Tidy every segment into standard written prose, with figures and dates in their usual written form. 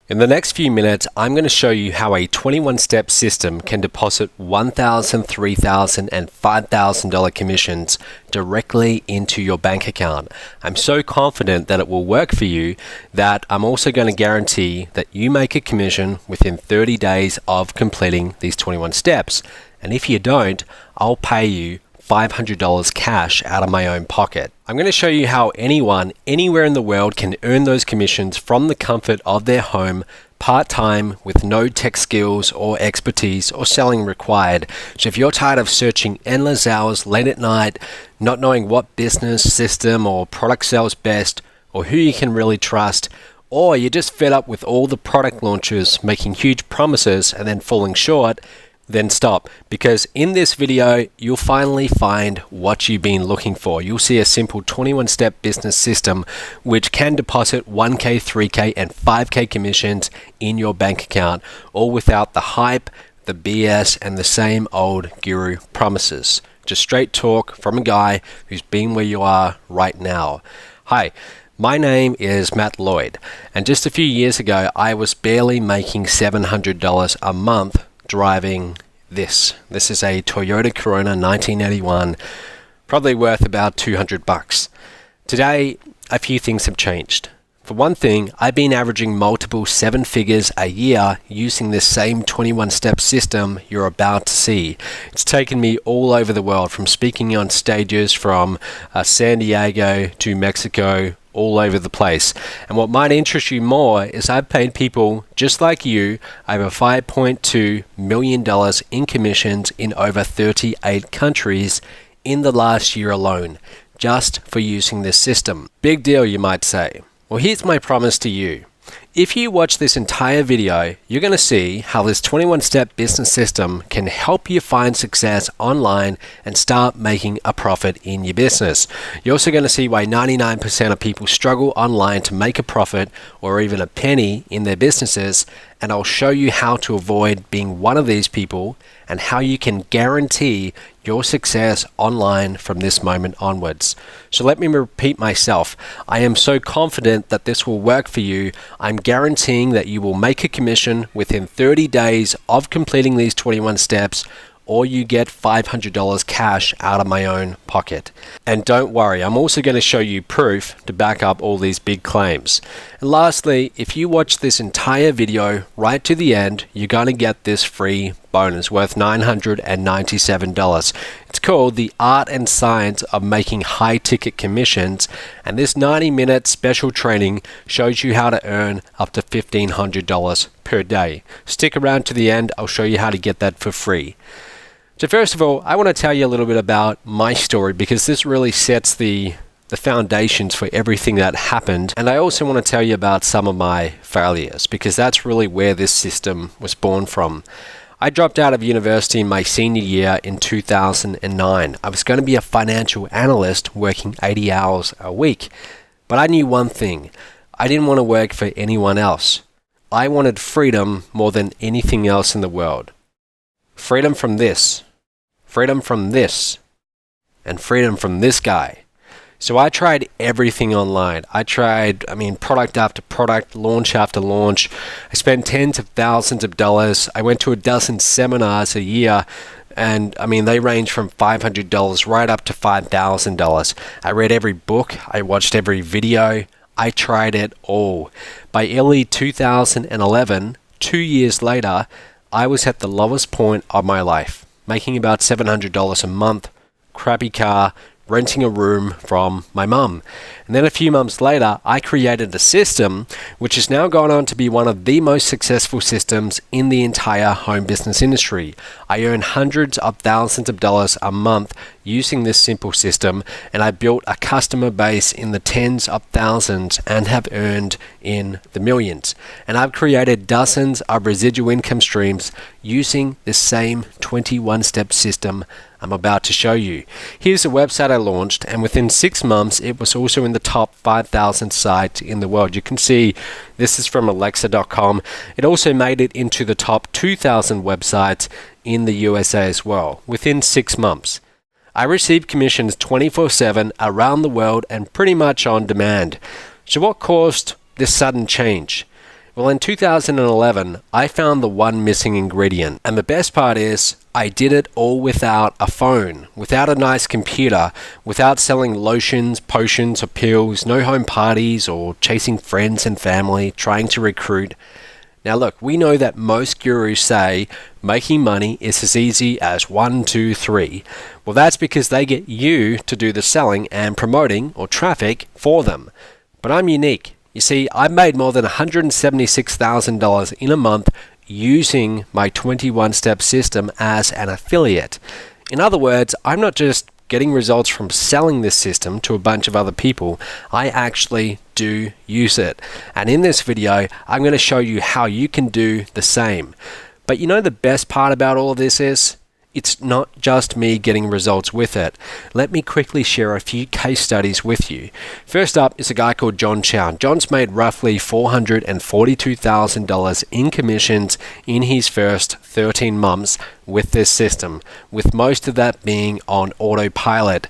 In the next few minutes, I'm going to show you how a 21-step system can deposit $1,000, $3,000, and $5,000 commissions directly into your bank account. I'm so confident that it will work for you that I'm also going to guarantee that you make a commission within 30 days of completing these 21 steps. And if you don't, I'll pay you $500 cash out of my own pocket. I'm going to show you how anyone, anywhere in the world can earn those commissions from the comfort of their home, part-time, with no tech skills or expertise or selling required. So if you're tired of searching endless hours late at night, not knowing what business, system, or product sells best, or who you can really trust, or you're just fed up with all the product launches making huge promises and then falling short, then stop, because in this video you'll finally find what you've been looking for. You'll see a simple 21-step business system which can deposit 1K, 3K, and 5K commissions in your bank account, all without the hype, the BS, and the same old guru promises. Just straight talk from a guy who's been where you are right now. Hi. My name is Matt Lloyd, and just a few years ago I was barely making $700 a month driving this. This is a Toyota Corona 1981, probably worth about $200. Today, a few things have changed. For one thing, I've been averaging multiple 7 figures a year using this same 21-step system you're about to see. It's taken me all over the world, from speaking on stages from San Diego to Mexico, all over the place. And what might interest you more is I've paid people just like you over $5.2 million in commissions in over 38 countries in the last year alone, just for using this system. Big deal, you might say. Well, here's my promise to you. If you watch this entire video, you're going to see how this 21-step business system can help you find success online and start making a profit in your business. You're also going to see why 99% of people struggle online to make a profit or even a penny in their businesses, and I'll show you how to avoid being one of these people and how you can guarantee your success online from this moment onwards. So let me repeat myself. I am so confident that this will work for you. I'm guaranteeing that you will make a commission within 30 days of completing these 21 steps, or you get $500 cash out of my own pocket. And don't worry, I'm also going to show you proof to back up all these big claims. And lastly, if you watch this entire video right to the end, you're going to get this free bonus worth $997. It's called The Art and Science of Making High Ticket Commissions, and this 90-minute special training shows you how to earn up to $1,500 per day. Stick around to the end, I'll show you how to get that for free. So first of all, I want to tell you a little bit about my story, because this really sets the foundations for everything that happened. And I also want to tell you about some of my failures, because that's really where this system was born from. I dropped out of university in my senior year in 2009. I was going to be a financial analyst working 80 hours a week. But I knew one thing. I didn't want to work for anyone else. I wanted freedom more than anything else in the world. Freedom from this, freedom from this, and freedom from this guy. So I tried everything online. I tried, product after product, launch after launch. I spent tens of thousands of dollars. I went to a dozen seminars a year, and they range from $500 right up to $5,000. I read every book. I watched every video. I tried it all. By early 2011, 2 years later, I was at the lowest point of my life, making about $700 a month, crappy car, renting a room from my mum. And then a few months later, I created a system which has now gone on to be one of the most successful systems in the entire home business industry. I earn hundreds of thousands of dollars a month using this simple system, and I built a customer base in the tens of thousands and have earned in the millions. And I've created dozens of residual income streams using this same 21-step system I'm about to show you. Here's a website I launched, and within 6 months it was also in the top 5,000 sites in the world. You can see this is from Alexa.com. It also made it into the top 2,000 websites in the USA as well, within 6 months. I received commissions 24/7 around the world and pretty much on demand. So what caused this sudden change? Well, in 2011, I found the one missing ingredient. And the best part is, I did it all without a phone, without a nice computer, without selling lotions, potions, or pills, no home parties, or chasing friends and family, trying to recruit. Now look, we know that most gurus say making money is as easy as 1, 2, 3. Well, that's because they get you to do the selling and promoting or traffic for them. But I'm unique. You see, I made more than $176,000 in a month using my 21-step system as an affiliate. In other words, I'm not just getting results from selling this system to a bunch of other people. I actually do use it. And in this video, I'm going to show you how you can do the same. But you know the best part about all of this is? It's not just me getting results with it. Let me quickly share a few case studies with you. First up is a guy called John Chow. John's made roughly $442,000 in commissions in his first 13 months with this system, with most of that being on autopilot.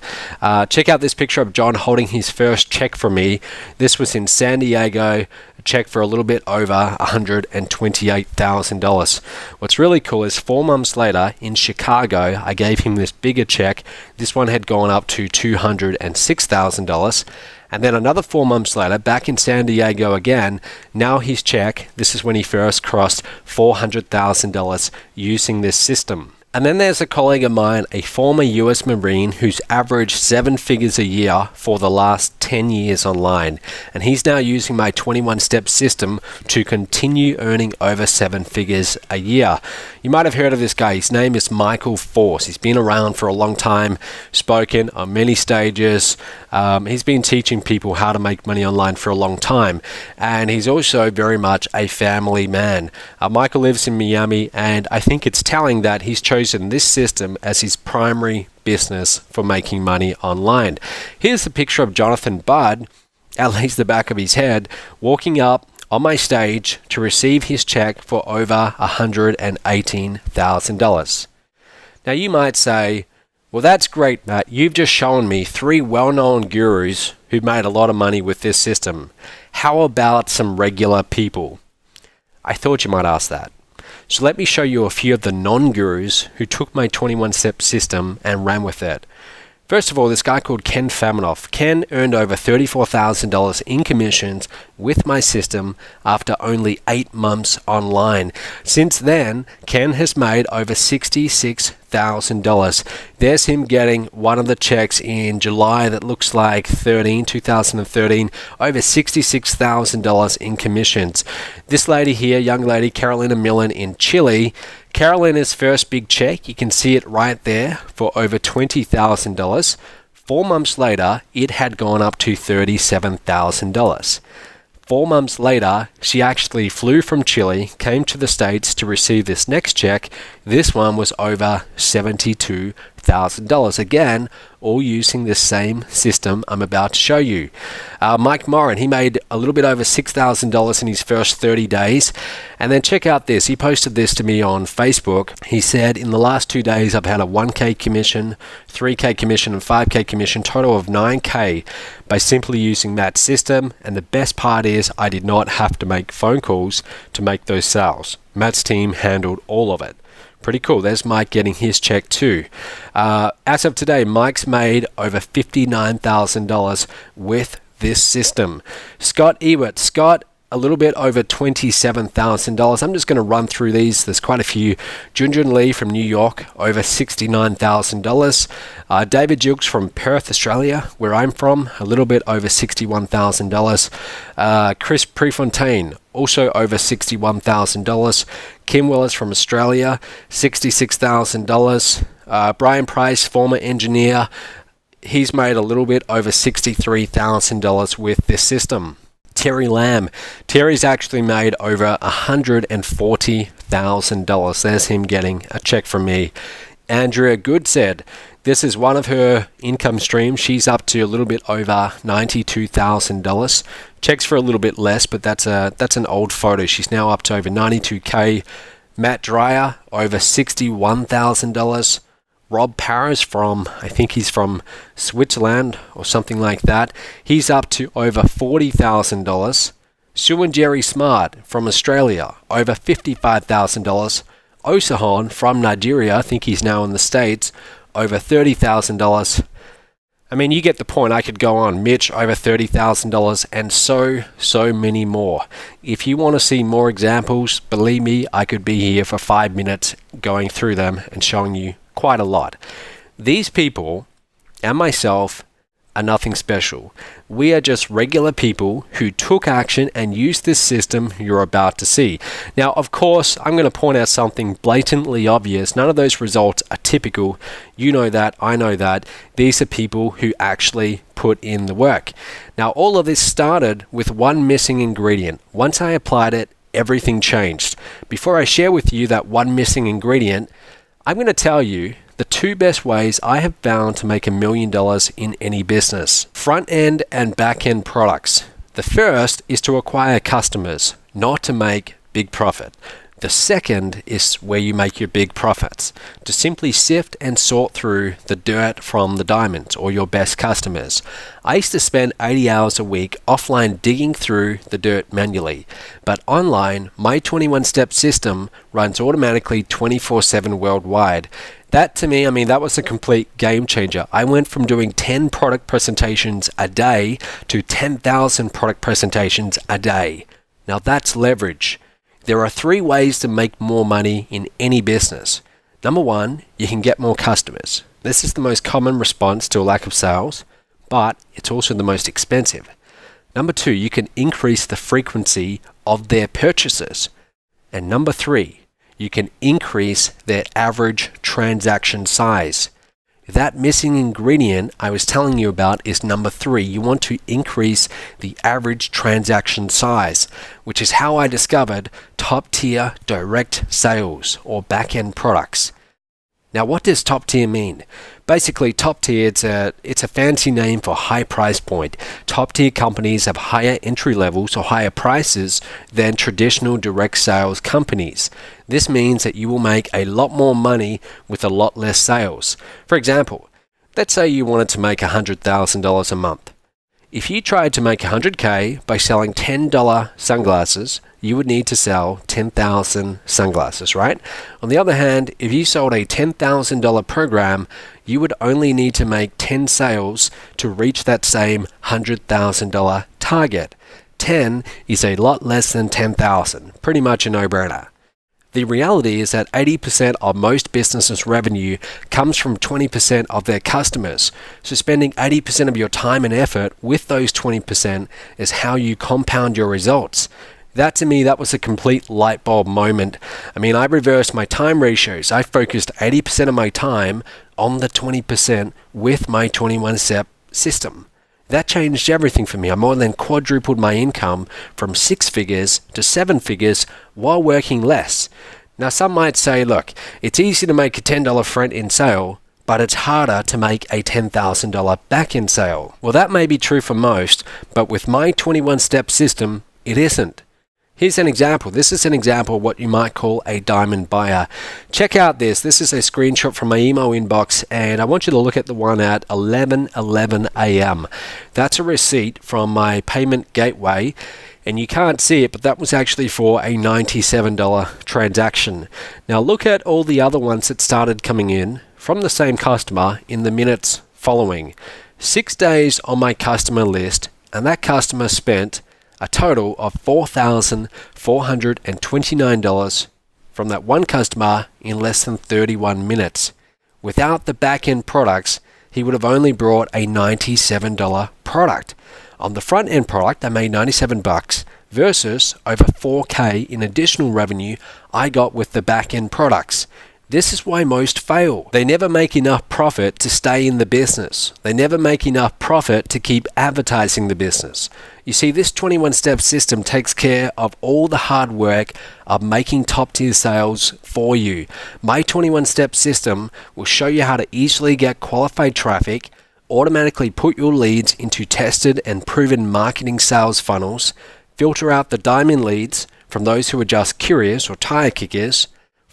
Check out this picture of John holding his first check from me. This was in San Diego, a check for a little bit over $128,000. What's really cool is 4 months later in Chicago, I gave him this bigger check. This one had gone up to $206,000. And then another 4 months later, back in San Diego again, now his check, this is when he first crossed $400,000 using this system. And then there's a colleague of mine, a former US Marine who's averaged 7 figures a year for the last 10 years online. And he's now using my 21-step system to continue earning over 7 figures a year. You might have heard of this guy. His name is Michael Force. He's been around for a long time, spoken on many stages. He's been teaching people how to make money online for a long time. And he's also very much a family man. Michael lives in Miami, and I think it's telling that he's chosen this system as his primary business for making money online. Here's a picture of Jonathan Budd, at least the back of his head, walking up on my stage to receive his check for over $118,000. Now you might say, well, that's great, Matt. You've just shown me 3 well-known gurus who made a lot of money with this system. How about some regular people? I thought you might ask that. So let me show you a few of the non-gurus who took my 21-step system and ran with it. First of all, this guy called Ken Faminoff. Ken earned over $34,000 in commissions with my system after only 8 months online. Since then, Ken has made over $66,000. There's him getting one of the checks in July that looks like 2013, over $66,000 in commissions. This lady here, young lady, Carolina Millen in Chile, Carolina's first big check, you can see it right there, for over $20,000. 4 months later, it had gone up to $37,000. 4 months later, she actually flew from Chile, came to the States to receive this next check. This one was over $72,000. Again, all using the same system I'm about to show you. Mike Morin, he made a little bit over $6,000 in his first 30 days. And then check out this. He posted this to me on Facebook. He said, in the last 2 days, I've had a 1K commission, 3K commission, and 5K commission, total of 9K by simply using that system. And the best part is I did not have to make phone calls to make those sales. Matt's team handled all of it. Pretty cool. There's Mike getting his check too. As of today, Mike's made over $59,000 with this system. Scott Ewert. Scott, a little bit over $27,000. I'm just going to run through these. There's quite a few. Junjun Lee from New York, over $69,000. David Jukes from Perth, Australia, where I'm from, a little bit over $61,000. Chris Prefontaine, also over $61,000. Kim Willis from Australia, $66,000. Brian Price, former engineer, he's made a little bit over $63,000 with this system. Terry Lamb. Terry's actually made over $140,000. There's him getting a check from me. Andrea Good said, this is one of her income streams. She's up to a little bit over $92,000. Checks for a little bit less, but that's an old photo. She's now up to over $92K. Matt Dreyer, over $61,000. Rob Paris I think he's from Switzerland or something like that. He's up to over $40,000. Suwanjeri Smart from Australia, over $55,000. Osahan from Nigeria, I think he's now in the States, over $30,000. I mean, you get the point. I could go on. Mitch, over $30,000, and so many more. If you want to see more examples, believe me, I could be here for 5 minutes going through them and showing you quite a lot. These people and myself are nothing special. We are just regular people who took action and used this system you're about to see. Now, of course, I'm going to point out something blatantly obvious. None of those results are typical. You know that, I know that. These are people who actually put in the work. Now, all of this started with one missing ingredient. Once I applied it, everything changed. Before I share with you that one missing ingredient, I'm going to tell you the 2 best ways I have found to make $1 million in any business. Front end and back end products. The first is to acquire customers, not to make big profit. The second is where you make your big profits, to simply sift and sort through the dirt from the diamonds or your best customers. I used to spend 80 hours a week offline digging through the dirt manually, but online, my 21-step system runs automatically 24/7 worldwide. That to me, that was a complete game changer. I went from doing 10 product presentations a day to 10,000 product presentations a day. Now that's leverage. There are 3 ways to make more money in any business. Number 1, you can get more customers. This is the most common response to a lack of sales, but it's also the most expensive. Number 2, you can increase the frequency of their purchases. And number 3, you can increase their average transaction size. That missing ingredient I was telling you about is number 3. You want to increase the average transaction size, which is how I discovered top tier direct sales or back-end products. Now, what does top tier mean? Basically, top tier, it's a fancy name for high price point. Top tier companies have higher entry levels or higher prices than traditional direct sales companies. This means that you will make a lot more money with a lot less sales. For example, let's say you wanted to make $100,000 a month. If you tried to make $100K by selling $10 sunglasses, you would need to sell 10,000 sunglasses, right? On the other hand, if you sold a $10,000 program, you would only need to make 10 sales to reach that same $100,000 target. 10 is a lot less than 10,000, pretty much a no-brainer. The reality is that 80% of most businesses' revenue comes from 20% of their customers. So spending 80% of your time and effort with those 20% is how you compound your results. That to me, that was a complete light bulb moment. I reversed my time ratios. I focused 80% of my time on the 20% with my 21-step system. That changed everything for me. I more than quadrupled my income from 6 figures to 7 figures while working less. Now, some might say, look, it's easy to make a $10 front-end sale, but it's harder to make a $10,000 back-end sale. Well, that may be true for most, but with my 21-step system, it isn't. Here's an example. This is an example of what you might call a diamond buyer. Check out this. This is a screenshot from my email inbox, and I want you to look at the one at 11:11 a.m. That's a receipt from my payment gateway, and you can't see it, but that was actually for a $97 transaction. Now look at all the other ones that started coming in from the same customer in the minutes following. 6 days on my customer list, and that customer spent a total of $4,429 from that one customer in less than 31 minutes. Without the back-end products, he would have only brought a $97 product. On the front-end product, I made $97 versus over $4K in additional revenue I got with the back-end products. This is why most fail. They never make enough profit to stay in the business. They never make enough profit to keep advertising the business. You see, this 21-step system takes care of all the hard work of making top-tier sales for you. My 21-step system will show you how to easily get qualified traffic, automatically put your leads into tested and proven marketing sales funnels, filter out the diamond leads from those who are just curious or tire kickers,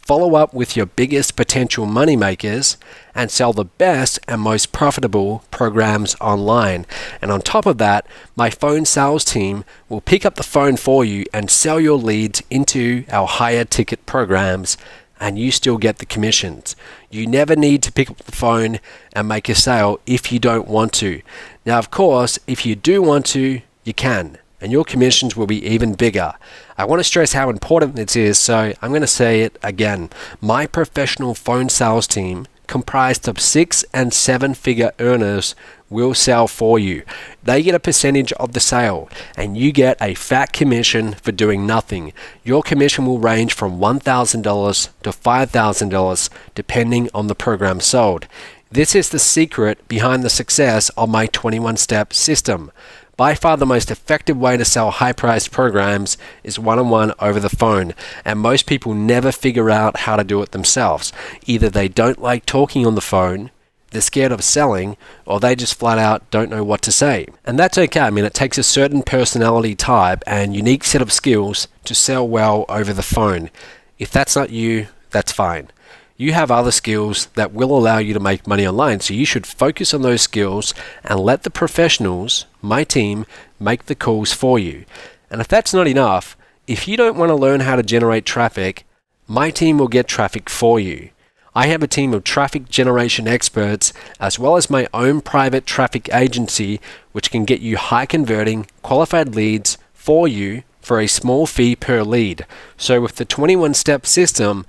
follow up with your biggest potential money makers, and sell the best and most profitable programs online. And on top of that, my phone sales team will pick up the phone for you and sell your leads into our higher ticket programs, and you still get the commissions. You never need to pick up the phone and make a sale if you don't want to. Now, of course, if you do want to, you can, and your commissions will be even bigger. I want to stress how important this is, so I'm going to say it again. My professional phone sales team, comprised of 6 and 7-figure earners, will sell for you. They get a percentage of the sale, and you get a fat commission for doing nothing. Your commission will range from $1,000 to $5,000 depending on the program sold. This is the secret behind the success of my 21-step system. By far the most effective way to sell high-priced programs is one-on-one over the phone, and most people never figure out how to do it themselves. Either they don't like talking on the phone, they're scared of selling, or they just flat out don't know what to say. And that's okay. I mean, it takes a certain personality type and unique set of skills to sell well over the phone. If that's not you, that's fine. You have other skills that will allow you to make money online, so you should focus on those skills and let the professionals, my team, make the calls for you. And if that's not enough, if you don't want to learn how to generate traffic, my team will get traffic for you. I have a team of traffic generation experts, as well as my own private traffic agency, which can get you high converting, qualified leads for you for a small fee per lead. So with the 21-step system,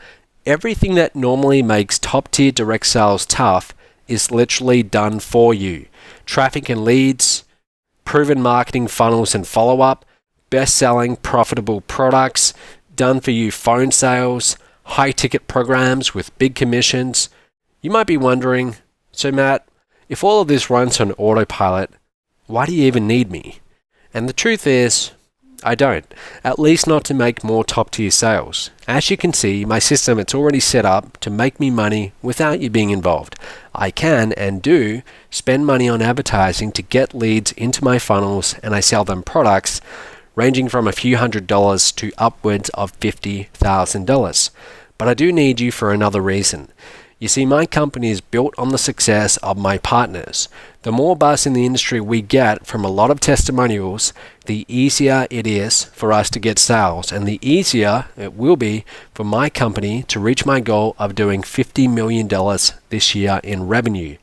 everything that normally makes top-tier direct sales tough is literally done for you. Traffic and leads, proven marketing funnels and follow-up, best-selling profitable products, done-for-you phone sales, high-ticket programs with big commissions. You might be wondering, so Matt, if all of this runs on autopilot, why do you even need me? And the truth is, I don't, at least not to make more top-tier sales. As you can see, my system, it's already set up to make me money without you being involved. I can and do spend money on advertising to get leads into my funnels, and I sell them products ranging from a few $100s to upwards of $50,000. But I do need you for another reason. You see, my company is built on the success of my partners. The more buzz in the industry we get from a lot of testimonials, the easier it is for us to get sales, and the easier it will be for my company to reach my goal of doing $50 million this year in revenue.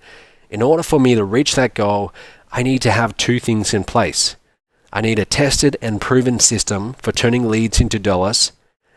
In order for me to reach that goal, I need to have two things in place. I need a tested and proven system for turning leads into dollars,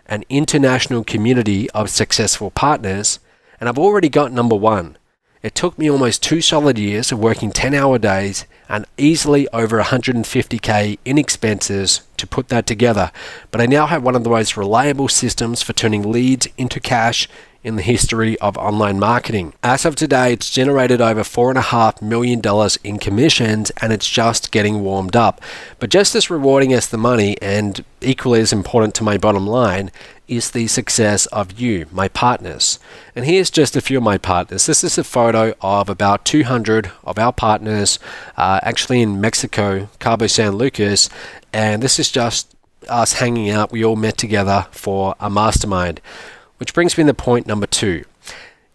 an international community of successful partners, and I've already got number one. It took me almost 2 solid years of working 10-hour days and easily over $150K in expenses to put that together. But I now have one of the most reliable systems for turning leads into cash in the history of online marketing. As of today, it's generated over $4.5 million in commissions, and it's just getting warmed up. But just as rewarding as the money, and equally as important to my bottom line, is the success of you, my partners. And here's just a few of my partners. This is a photo of about 200 of our partners, actually in Mexico, Cabo San Lucas, and this is just us hanging out. We all met together for a mastermind. Which brings me to point number 2.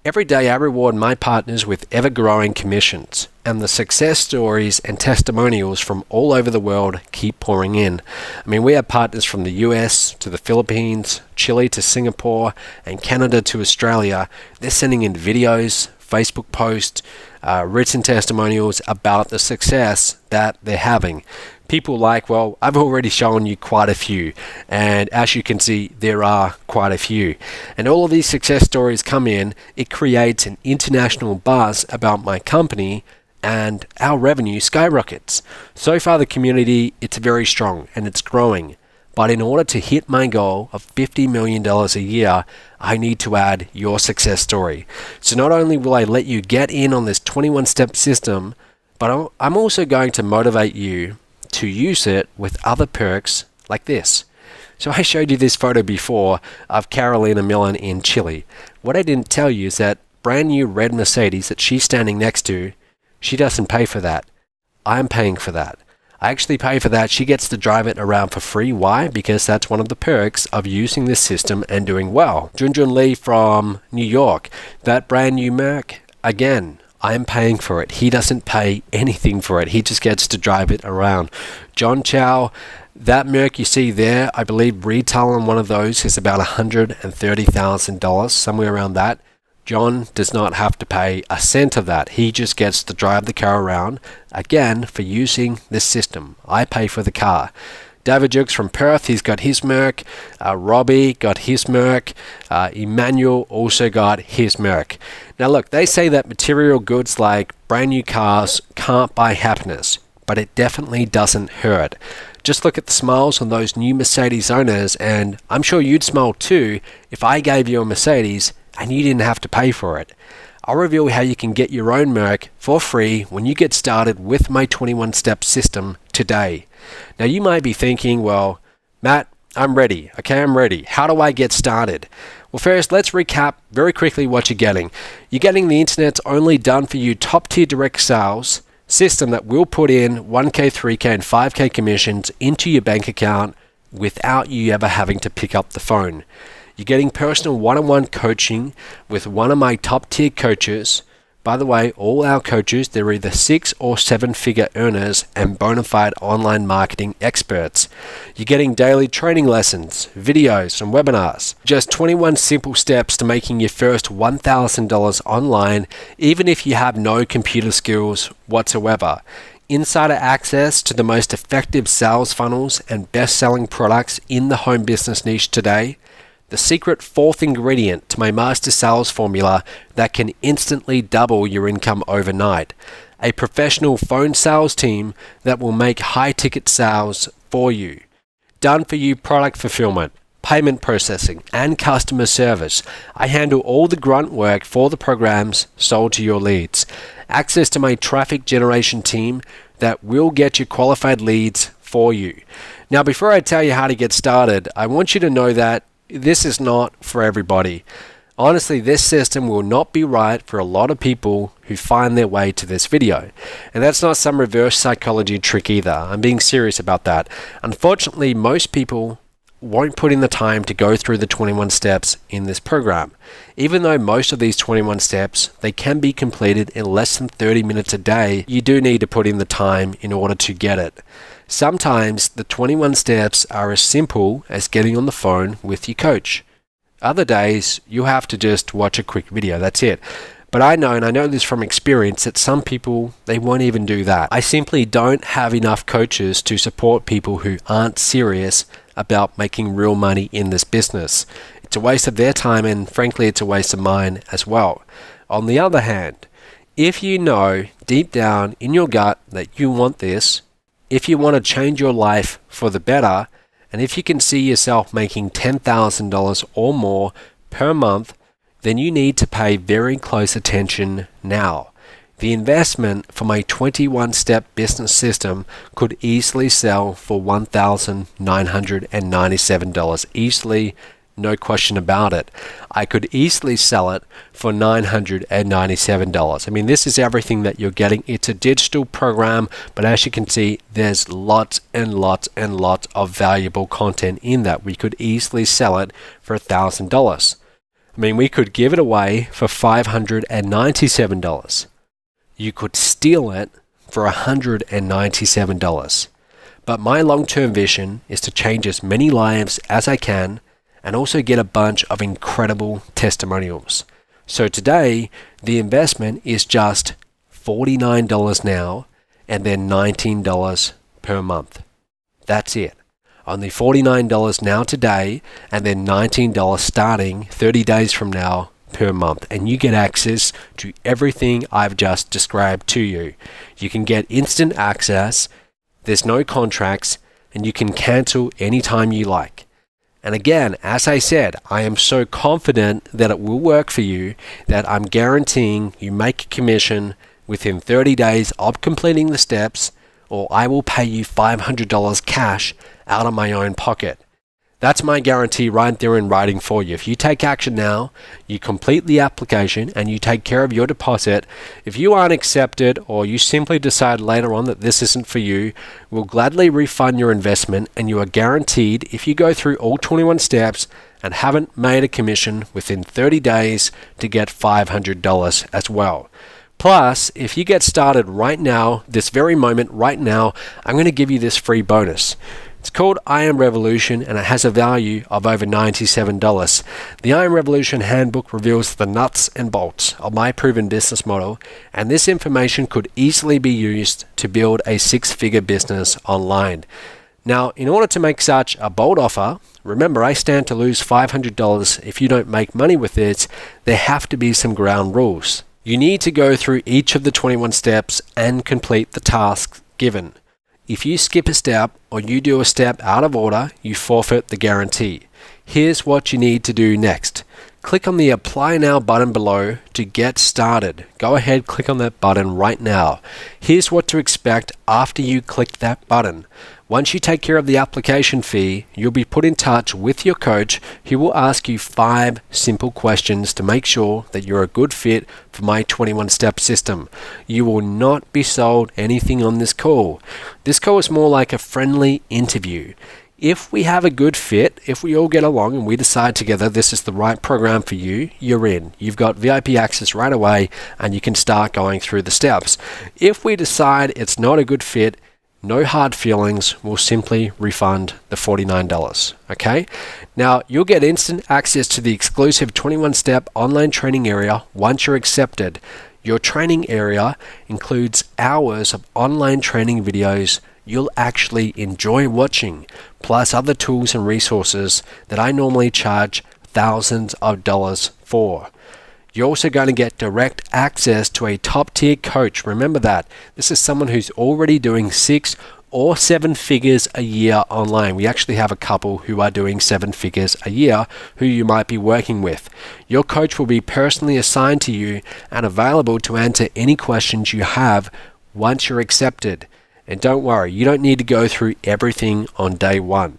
Every day I reward my partners with ever-growing commissions, and the success stories and testimonials from all over the world keep pouring in. I mean, we have partners from the US to the Philippines, Chile to Singapore, and Canada to Australia. They're sending in videos, Facebook posts, written testimonials about the success that they're having. People like, well, I've already shown you quite a few, and as you can see, there are quite a few. And all of these success stories come in, it creates an international buzz about my company, and our revenue skyrockets. So far the community, it's very strong and it's growing. But in order to hit my goal of $50 million a year, I need to add your success story. So not only will I let you get in on this 21-step system, but I'm also going to motivate you to use it with other perks like this. So I showed you this photo before of Carolina Millen in Chile. What I didn't tell you is that brand new red Mercedes that she's standing next to, she doesn't pay for that. I'm paying for that. I actually pay for that. She gets to drive it around for free. Why? Because that's one of the perks of using this system and doing well. Junjun Lee from New York, that brand new Merc, again, I'm paying for it. He doesn't pay anything for it. He just gets to drive it around. John Chow, that Merc you see there, I believe retail on one of those is about $130,000, somewhere around that. John does not have to pay a cent of that. He just gets to drive the car around, again, for using this system. I pay for the car. David Jukes from Perth, he's got his Merc. Robbie got his Merc. Emmanuel also got his Merc. Now look, they say that material goods like brand new cars can't buy happiness, but it definitely doesn't hurt. Just look at the smiles on those new Mercedes owners, and I'm sure you'd smile too if I gave you a Mercedes and you didn't have to pay for it. I'll reveal how you can get your own Merc for free when you get started with my 21-step system today. Now you might be thinking, well, Matt, I'm ready. Okay, I'm ready. How do I get started? Well, first, let's recap very quickly what you're getting. You're getting the internet's only done for you top-tier direct sales system that will put in 1K, 3K, and 5K commissions into your bank account without you ever having to pick up the phone. You're getting personal one-on-one coaching with one of my top-tier coaches. By the way, all our coaches, they're either 6 or 7-figure earners and bona fide online marketing experts. You're getting daily training lessons, videos, and webinars. Just 21 simple steps to making your first $1,000 online, even if you have no computer skills whatsoever. Insider access to the most effective sales funnels and best-selling products in the home business niche today. The secret fourth ingredient to my master sales formula that can instantly double your income overnight. A professional phone sales team that will make high-ticket sales for you. Done for you product fulfillment, payment processing, and customer service. I handle all the grunt work for the programs sold to your leads. Access to my traffic generation team that will get you qualified leads for you. Now, before I tell you how to get started, I want you to know that this is not for everybody. Honestly, this system will not be right for a lot of people who find their way to this video. And that's not some reverse psychology trick either. I'm being serious about that. Unfortunately, most people won't put in the time to go through the 21 steps in this program. Even though most of these 21 steps, they can be completed in less than 30 minutes a day, you do need to put in the time in order to get it. Sometimes the 21 steps are as simple as getting on the phone with your coach. Other days, you have to just watch a quick video, that's it. But I know, and I know this from experience, that some people, they won't even do that. I simply don't have enough coaches to support people who aren't serious about making real money in this business. It's a waste of their time, and frankly, it's a waste of mine as well. On the other hand, if you know deep down in your gut that you want this, if you want to change your life for the better, and if you can see yourself making $10,000 or more per month, then you need to pay very close attention now. The investment for my 21-step business system could easily sell for $1,997. Easily, no question about it. I could easily sell it for $997. I mean, this is everything that you're getting. It's a digital program, but as you can see, there's lots and lots and lots of valuable content in that. We could easily sell it for $1,000. I mean, we could give it away for $597. You could steal it for $197. But my long-term vision is to change as many lives as I can and also get a bunch of incredible testimonials. So today, the investment is just $49 now and then $19 per month. That's it. Only $49 now today and then $19 starting 30 days from now per month. And you get access to everything I've just described to you. You can get instant access, there's no contracts, and you can cancel anytime you like. And again, as I said, I am so confident that it will work for you that I'm guaranteeing you make a commission within 30 days of completing the steps, or I will pay you $500 cash out of my own pocket. That's my guarantee right there in writing for you. If you take action now, you complete the application, and you take care of your deposit, if you aren't accepted or you simply decide later on that this isn't for you, we'll gladly refund your investment, and you are guaranteed, if you go through all 21 steps and haven't made a commission within 30 days, to get $500 as well. Plus, if you get started right now, this very moment, right now, I'm going to give you this free bonus. It's called I Am Revolution, and it has a value of over $97. The I Am Revolution handbook reveals the nuts and bolts of my proven business model, and this information could easily be used to build a six-figure business online. Now, in order to make such a bold offer, remember, I stand to lose $500 if you don't make money with it. There have to be some ground rules. You need to go through each of the 21 steps and complete the tasks given. If you skip a step or you do a step out of order, you forfeit the guarantee. Here's what you need to do next. Click on the Apply Now button below to get started. Go ahead, click on that button right now. Here's what to expect after you click that button. Once you take care of the application fee, you'll be put in touch with your coach, who will ask you 5 simple questions to make sure that you're a good fit for my 21-step system. You will not be sold anything on this call. This call is more like a friendly interview. If we have a good fit, if we all get along and we decide together this is the right program for you, you're in. You've got VIP access right away, and you can start going through the steps. If we decide it's not a good fit, no hard feelings, we'll simply refund the $49, okay? Now, you'll get instant access to the exclusive 21-step online training area once you're accepted. Your training area includes hours of online training videos you'll actually enjoy watching, plus other tools and resources that I normally charge thousands of dollars for. You're also going to get direct access to a top-tier coach. Remember that. This is someone who's already doing 6 or 7 figures a year online. We actually have a couple who are doing 7 figures a year who you might be working with. Your coach will be personally assigned to you and available to answer any questions you have once you're accepted. And don't worry, you don't need to go through everything on day one.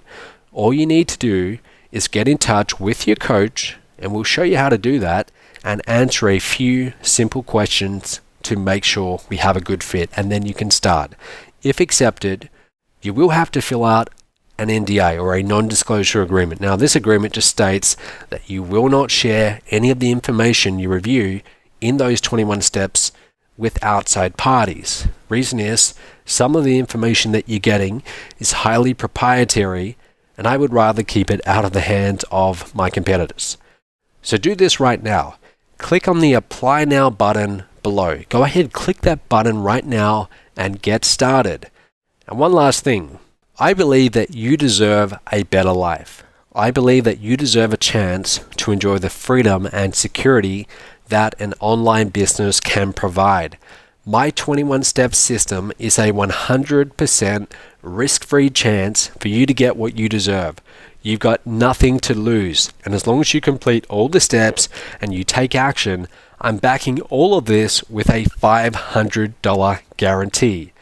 All you need to do is get in touch with your coach, and we'll show you how to do that, and answer a few simple questions to make sure we have a good fit, and then you can start. If accepted, you will have to fill out an NDA, or a non-disclosure agreement. Now, this agreement just states that you will not share any of the information you review in those 21 steps with outside parties. Reason is, some of the information that you're getting is highly proprietary, and I would rather keep it out of the hands of my competitors. So do this right now. Click on the Apply Now button below. Go ahead, click that button right now and get started. And one last thing. I believe that you deserve a better life. I believe that you deserve a chance to enjoy the freedom and security that an online business can provide. My 21-step system is a 100% risk-free chance for you to get what you deserve. You've got nothing to lose, and as long as you complete all the steps and you take action, I'm backing all of this with a $500 guarantee.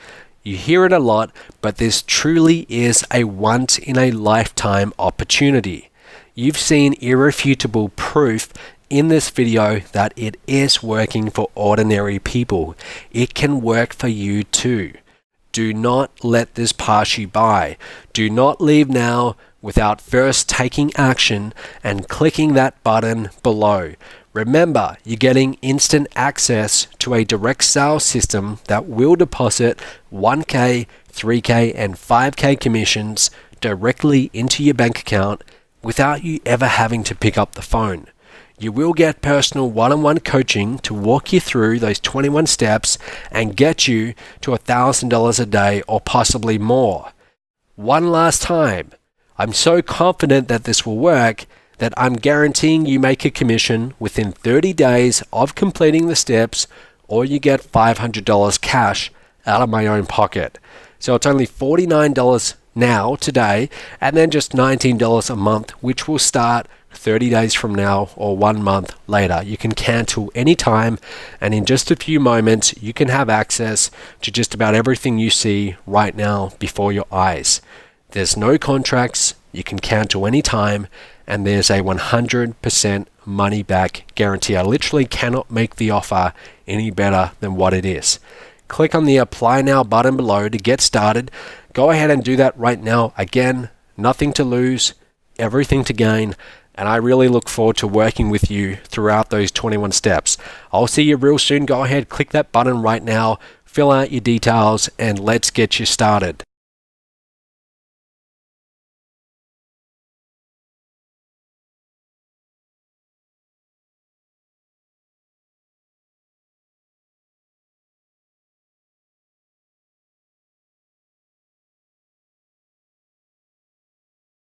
You hear it a lot, but this truly is a once-in-a-lifetime opportunity. You've seen irrefutable proof in this video that it is working for ordinary people. It can work for you too. Do not let this pass you by. Do not leave now without first taking action and clicking that button below. Remember, you're getting instant access to a direct sales system that will deposit 1K, 3K, and 5K commissions directly into your bank account without you ever having to pick up the phone. You will get personal one-on-one coaching to walk you through those 21 steps and get you to $1,000 a day or possibly more. One last time, I'm so confident that this will work that I'm guaranteeing you make a commission within 30 days of completing the steps, or you get $500 cash out of my own pocket. So it's only $49 now, today, and then just $19 a month, which will start 30 days from now or 1 month later. You can cancel anytime, and in just a few moments, you can have access to just about everything you see right now before your eyes. There's no contracts, you can cancel any time, and there's a 100% money back guarantee. I literally cannot make the offer any better than what it is. Click on the Apply Now button below to get started. Go ahead and do that right now. Again, nothing to lose, everything to gain, and I really look forward to working with you throughout those 21 steps. I'll see you real soon. Go ahead, click that button right now, fill out your details, and let's get you started.